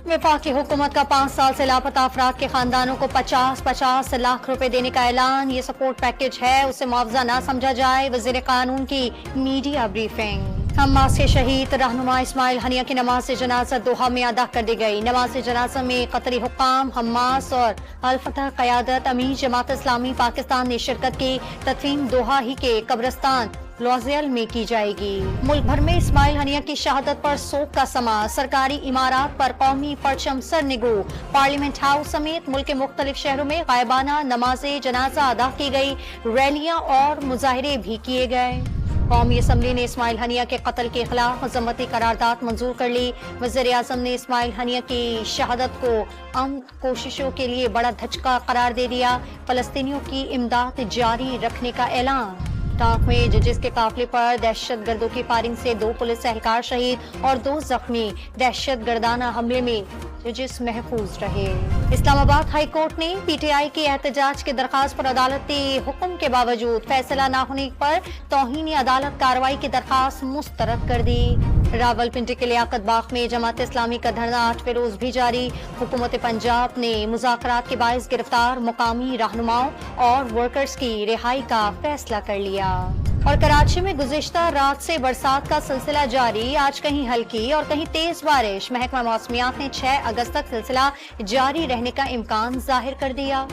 वफाकी हुकूमत का 5 साल से लापता अफराद के खानदानों को 50-50 लाख रुपए देने का ऐलान। ये सपोर्ट पैकेज है, उसे मुआवजा ना समझा जाए। वजीर कानून की मीडिया ब्रीफिंग। हमास के शहीद रहनुमा इस्माइल हनिया की नमाज जनाजा दोहा में अदा कर दी गई। नमाज जनाजा में कतरी हुक्काम, हमास और अल फतह क़यादत अमीर जमात इस्लामी पाकिस्तान ने शिरकत की। तदफीन दोहा ही के कब्रिस्तान लॉजियल में की जाएगी। मुल्क भर में इस्माइल हनिया की शहादत पर शोक का समा। सरकारी इमारत पर कौमी परचम सरनिगू। पार्लियामेंट हाउस समेत मुल्क के मुख्तलिफ शहरों में गायबाना नमाज जनाजा अदा की गई। रैलियां और मुजाहरे भी किए गए। कौमी असम्बली ने इस्माइल हनिया के कत्ल के खिलाफ मजम्मती करारदाद मंजूर कर ली। वज़ीर आज़म ने इस्माइल हनिया की शहादत को अमन कोशिशों के लिए बड़ा धचका करार दे दिया। फलस्तीनियों की इमदाद जारी रखने का ऐलान। टांक में जजिस के काफिले पर दहशत गर्दों की फायरिंग से 2 पुलिस एहलकार शहीद और 2 जख्मी। दहशत गर्दाना हमले में जजिस महफूज रहे। इस्लामाबाद हाई कोर्ट ने पीटीआई की एहतजाज की दरखास्त पर अदालती हुक्म के बावजूद फैसला न होने पर तौहीन अदालत कार्रवाई की दरखास्त मुस्तरद कर दी। रावलपिंडी के लियाकत बाग में जमात इस्लामी का धरना 8वें रोज भी जारी। हुकूमत पंजाब ने मुज़ाकरात के बाइस गिरफ्तार मुकामी रहनुमाओं और वर्कर्स की रिहाई का फैसला कर लिया। और कराची में गुज़िश्ता रात से बरसात का सिलसिला जारी। आज कहीं हल्की और कहीं तेज बारिश। महकमा मौसमियात ने 6 अगस्त तक सिलसिला जारी रहने का इम्कान जाहिर कर दिया।